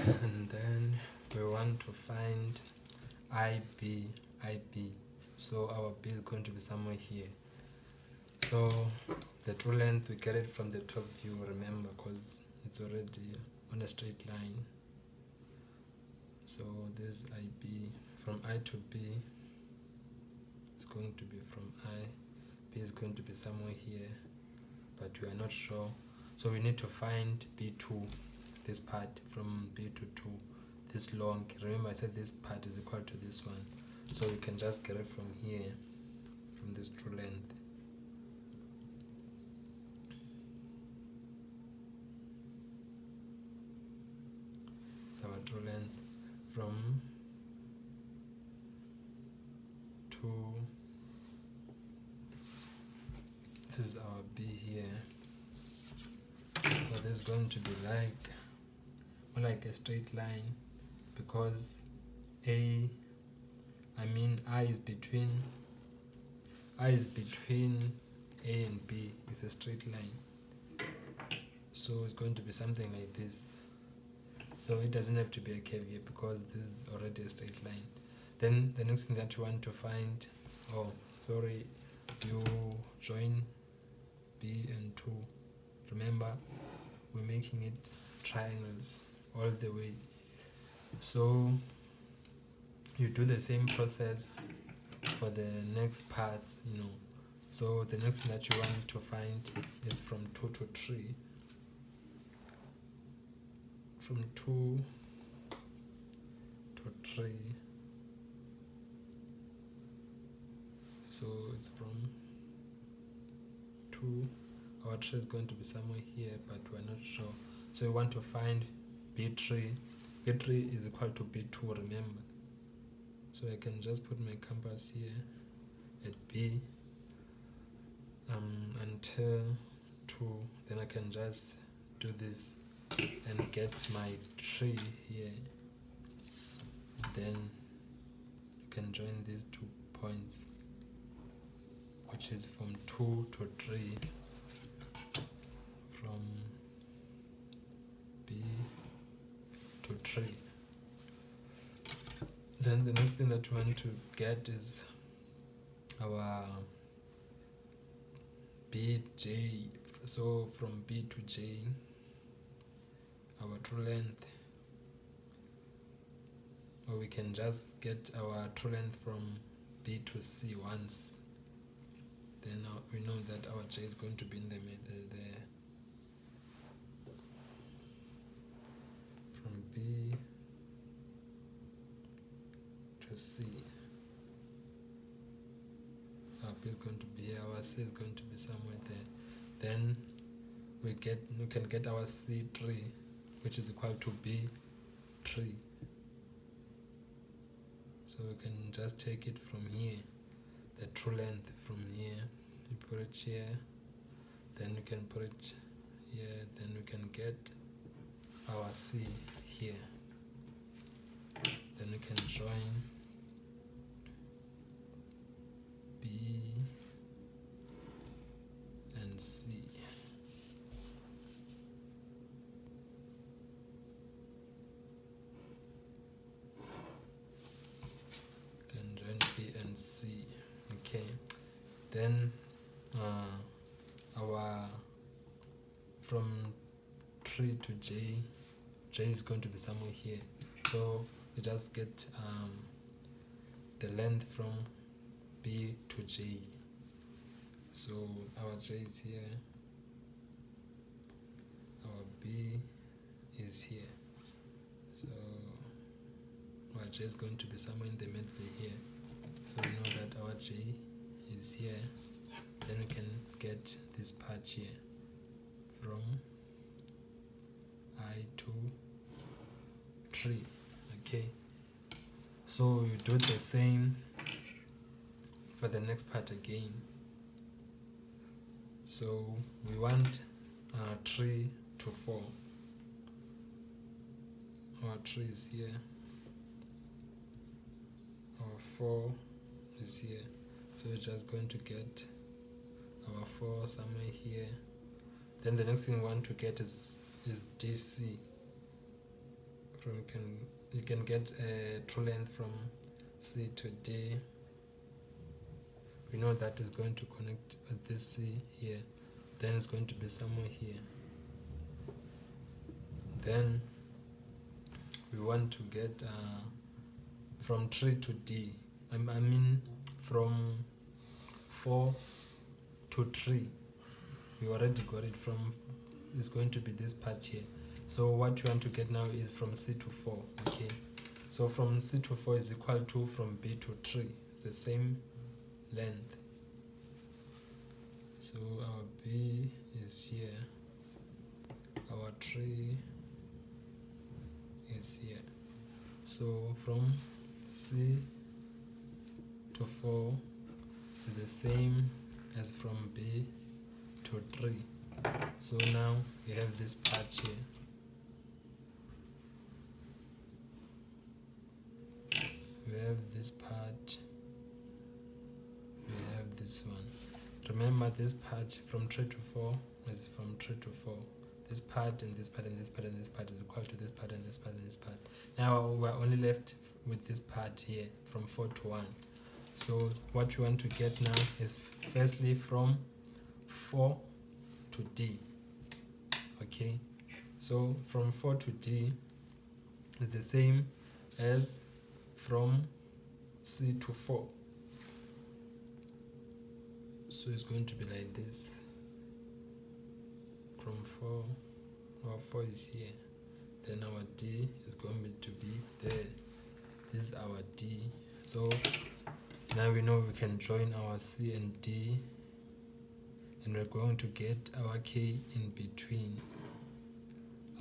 And then we want to find IB. So our B is going to be somewhere here. So the true length, we get it from the top view, remember, because it's already on a straight line. So this IB from I to B is going to be from I. B is going to be somewhere here, but we are not sure. So we need to find B2, this part from B to 2, this long. Remember I said this part is equal to this one. So we can just get it from here, from this true length. So our true length from 2, this is our B here. So this is going to be more like a straight line, because I is between A and B is a straight line. So it's going to be something like this. So it doesn't have to be a curve here because this is already a straight line. Then the next thing that you want to find, you join B and 2. Remember, we're making it triangles all the way. So you do the same process for the next parts, So the next thing that you want to find is from 2 to 3. From 2 to 3. So it's from 2. Our 3 is going to be somewhere here, but we're not sure. So we want to find B3. B3 is equal to B2, remember. So I can just put my compass here at B until 2. Then I can just do this and get my 3 here. Then you can join these 2 points, which is from 2 to 3, from B to 3. Then the next thing that we want to get is our BJ. So from B to J, our true length, or we can just get our true length from B to C once. Then we know that our J is going to be in the middle there. From B to C. Our B is going to be here, our C is going to be somewhere there. Then we can get our C3, which is equal to B3. So we can just take it from here, the true length from here. You put it here, then you can put it here, then we can get our C here. Then we can join B and C. Can join B and C. Okay. Then our from 3 to J is going to be somewhere here. So we just get the length from B to J. So our J is here, our B is here. So our J is going to be somewhere in the middle here. So we know that our J is here. Then we can get this part here from I to 3. Okay. So you do the same for the next part again. So we want 3 to 4. Our 3 is here. Our 4 is here. So we're just going to get our 4 somewhere here. Then the next thing we want to get is DC. you can get a true length from C to D. We know that is going to connect with this C here, then it's going to be somewhere here. Then we want to get from 3 to D, I mean from 4 to 3. We already got it from, it's going to be this part here. So what we want to get now is from C to 4, okay? So from C to 4 is equal to from B to 3. It's the same length. So our B is here, our 3 is here. So from C to 4 is the same as from B to 3. So now we have this part here. We have this part, we have this one. Remember, this part from 3 to 4 is from 3 to 4. This part and this part and this part and this part is equal to this part and this part and this part. Now we're only left with this part here from 4 to 1. So what we want to get now is firstly from 4 to D. Okay, so from 4 to D is the same as from C to 4. So it's going to be like this. From 4, our 4 is here. Then our D is going to be there. This is our D. So now we know we can join our C and D, and we're going to get our K in between.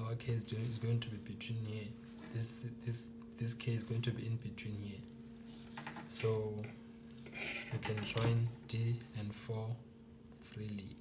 Our K is going to be between here. This K is going to be in between here. So we can join D and 4 freely,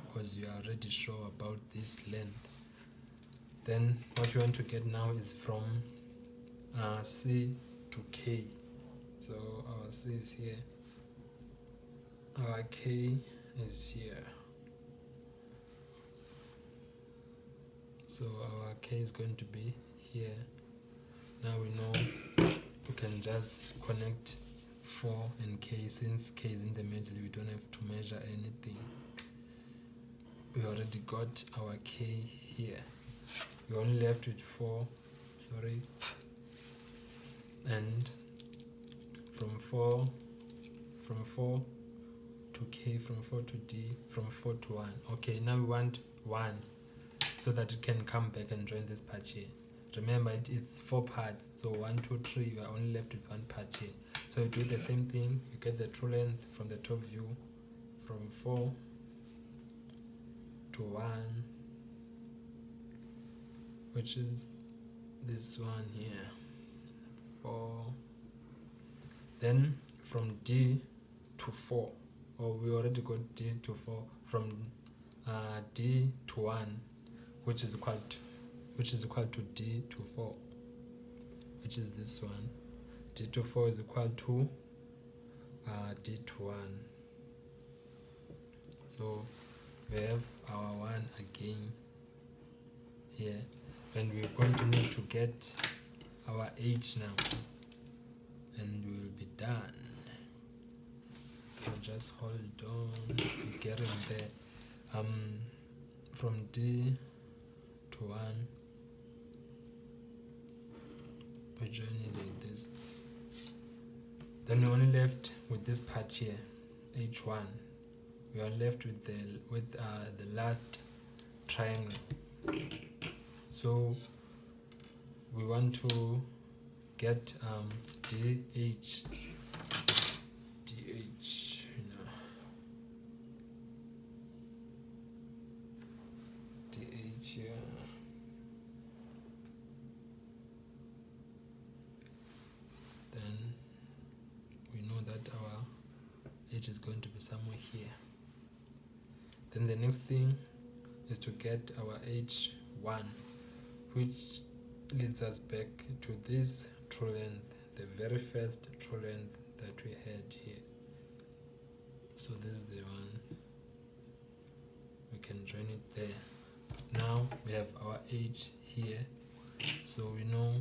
because you are already sure about this length. Then what you want to get now is from C to K. So our C is here, our K is here. So our K is going to be here. Now we know we can just connect 4 and K. Since K is in the middle, we don't have to measure anything. We already got our K here. We're only left with 4, and from 4 to K, from 4 to D, from 4 to 1. Okay, now we want 1 so that it can come back and join this part here. Remember, it's 4 parts, so 1, 2, 3, we are only left with 1 part here. So you do the same thing, you get the true length from the top view, from 4 to 1, which is this one here, 4. Then from D to 4, we already got D to 4, from D to 1, which is equal to D to 4, which is this one. D to 4 is equal to D to 1. So we have our 1 again here, and we're going to need to get our H now, and we will be done. So just hold on, we're getting there. From D to 1, we're joining like this. Then we're only left with this part here, H1. We are left with the last triangle. So we want to get DH, DH here. Then we know that our H is going to be somewhere here. Then the next thing is to get our H1, which leads us back to this true length, the very first true length that we had here. So this is the one, we can join it there. Now we have our H here, So we know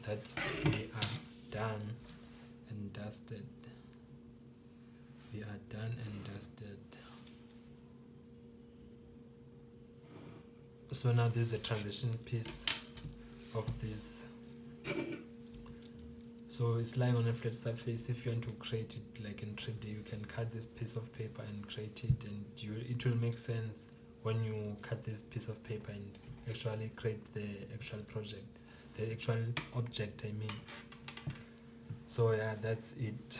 that we are done and dusted. We are done and dusted. So now this is a transition piece of this. So it's lying on a flat surface. If you want to create it like in 3D, you can cut this piece of paper and create it, and it will make sense when you cut this piece of paper and actually create the actual project, the actual object, I mean. So yeah, that's it.